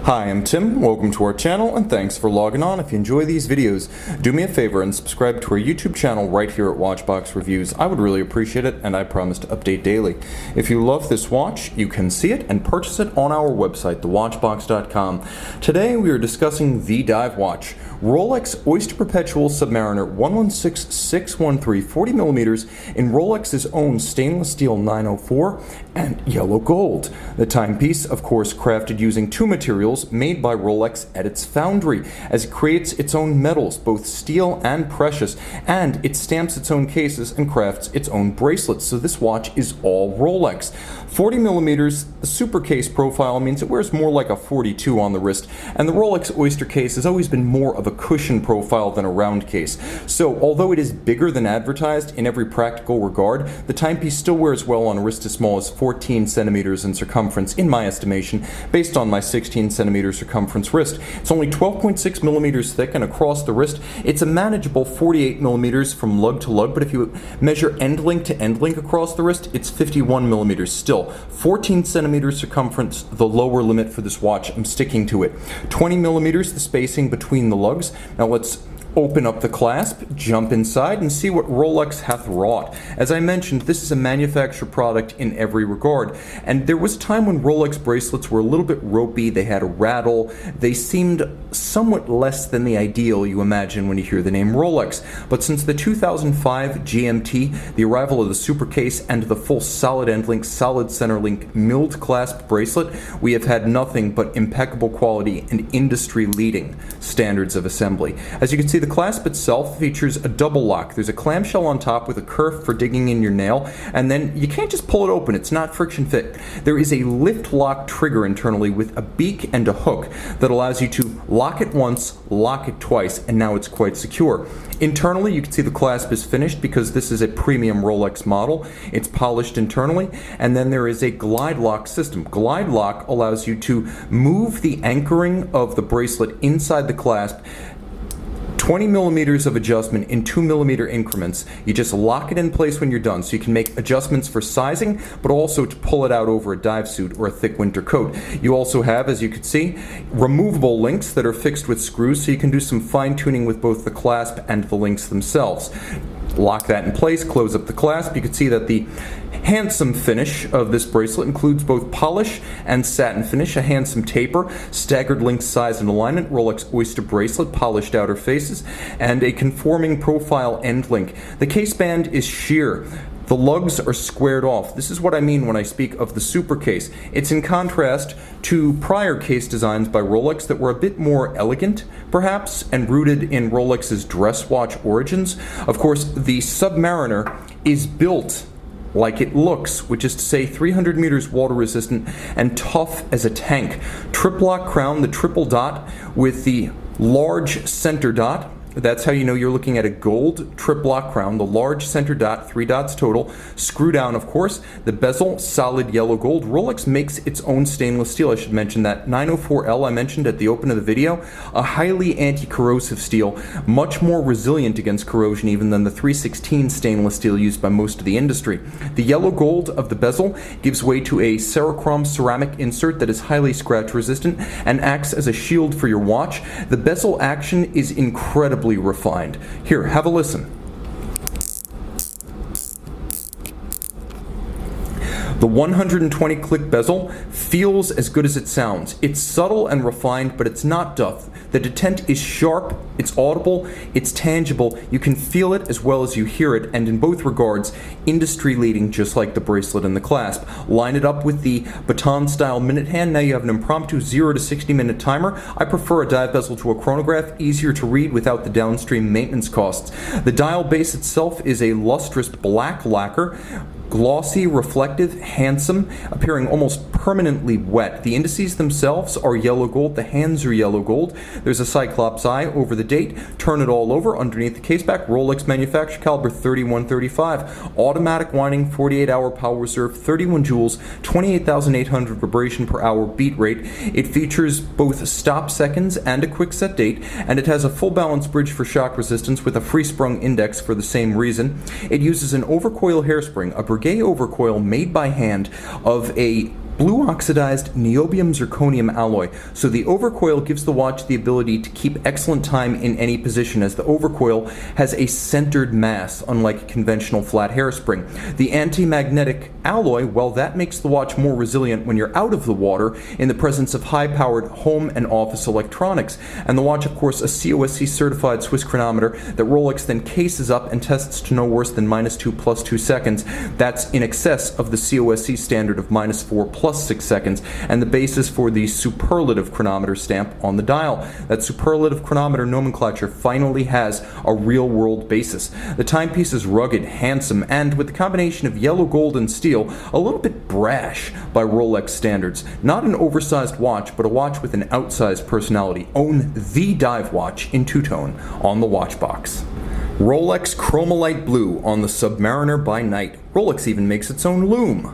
Hi, I'm Tim. Welcome to our channel and thanks for logging on. If you enjoy these videos, do me a favor and subscribe to our YouTube channel right here at Watchbox Reviews. I would really appreciate it and I promise to update daily. If you love this watch, you can see it and purchase it on our website, thewatchbox.com. Today we are discussing the dive watch, Rolex Oyster Perpetual Submariner 116613 40mm in Rolex's own stainless steel 904 and yellow gold. The timepiece, of course, crafted using two materials made by Rolex at its foundry, as it creates its own metals, both steel and precious, and it stamps its own cases and crafts its own bracelets, so this watch is all Rolex. 40mm, the super case profile means it wears more like a 42 on the wrist, and the Rolex Oyster case has always been more of a cushion profile than a round case. So although it is bigger than advertised in every practical regard, the timepiece still wears well on a wrist as small as 14 centimeters in circumference, in my estimation, based on my 16 centimeter circumference wrist. It's only 12.6 millimeters thick, and across the wrist, it's a manageable 48 millimeters from lug to lug, but if you measure end link to end link across the wrist, it's 51 millimeters still. 14 centimeters circumference, the lower limit for this watch. I'm sticking to it. 20 millimeters, the spacing between the lugs. Now let's open up the clasp, jump inside, and see what Rolex hath wrought. As I mentioned, this is a manufactured product in every regard, and there was a time when Rolex bracelets were a little bit ropey, they had a rattle, they seemed somewhat less than the ideal you imagine when you hear the name Rolex. But since the 2005 GMT, the arrival of the super case, and the full solid end link, solid center link, milled clasp bracelet, we have had nothing but impeccable quality and industry-leading standards of assembly. As you can see, the clasp itself features a double lock. There's a clamshell on top with a kerf for digging in your nail, and then you can't just pull it open. It's not friction fit. There is a lift lock trigger internally with a beak and a hook that allows you to lock it once, lock it twice, and now it's quite secure. Internally, you can see the clasp is finished because this is a premium Rolex model. It's polished internally, and then there is a Glidelock system. Glidelock allows you to move the anchoring of the bracelet inside the clasp 20 millimeters of adjustment in 2 millimeter increments. You just lock it in place when you're done, so you can make adjustments for sizing, but also to pull it out over a dive suit or a thick winter coat. You also have, as you can see, removable links that are fixed with screws, so you can do some fine tuning with both the clasp and the links themselves. Lock that in place, close up the clasp. You can see that the handsome finish of this bracelet includes both polish and satin finish, a handsome taper, staggered link size and alignment, Rolex Oyster bracelet, polished outer faces, and a conforming profile end link. The case band is sheer. The lugs are squared off. This is what I mean when I speak of the super case. It's in contrast to prior case designs by Rolex that were a bit more elegant, perhaps, and rooted in Rolex's dress watch origins. Of course, the Submariner is built like it looks, which is to say 300 meters water resistant and tough as a tank. Triplock crown, the triple dot with the large center dot. That's how you know you're looking at a gold triplock crown, the large center dot, 3 dots total, screw down of course, the bezel, solid yellow gold. Rolex makes its own stainless steel, I should mention that. 904L I mentioned at the open of the video, a highly anti-corrosive steel, much more resilient against corrosion even than the 316 stainless steel used by most of the industry. The yellow gold of the bezel gives way to a Cerachrom ceramic insert that is highly scratch resistant and acts as a shield for your watch. The bezel action is incredibly refined. Here, have a listen. The 120 click bezel feels as good as it sounds. It's subtle and refined, but it's not duff. The detent is sharp, it's audible, it's tangible. You can feel it as well as you hear it, and in both regards, industry leading, just like the bracelet and the clasp. Line it up with the baton style minute hand. Now you have an impromptu 0 to 60 minute timer. I prefer a dive bezel to a chronograph, easier to read without the downstream maintenance costs. The dial base itself is a lustrous black lacquer, glossy, reflective, handsome, appearing almost permanently wet. The indices themselves are yellow gold, the hands are yellow gold. There's a Cyclops eye over the date. Turn it all over. Underneath the caseback, Rolex manufacturer caliber 3135. Automatic winding, 48-hour power reserve, 31 joules, 28,800 vibration per hour beat rate. It features both stop seconds and a quick set date, and it has a full balance bridge for shock resistance with a free sprung index for the same reason. It uses an overcoil hairspring, a Breguet overcoil made by hand of a Blue oxidized niobium zirconium alloy, so the overcoil gives the watch the ability to keep excellent time in any position, as the overcoil has a centered mass, unlike conventional flat hairspring. The anti-magnetic alloy, well, that makes the watch more resilient when you're out of the water in the presence of high-powered home and office electronics. And the watch, of course, a COSC certified Swiss chronometer that Rolex then cases up and tests to no worse than -2 + 2 seconds. That's in excess of the COSC standard of -4 + 6 seconds, and the basis for the superlative chronometer stamp on the dial. That superlative chronometer nomenclature finally has a real-world basis. The timepiece is rugged, handsome, and with the combination of yellow gold and steel, a little bit brash by Rolex standards. Not an oversized watch, but a watch with an outsized personality. Own the dive watch in two-tone on the watch box. Rolex Chromolite Blue on the Submariner by night. Rolex even makes its own lume.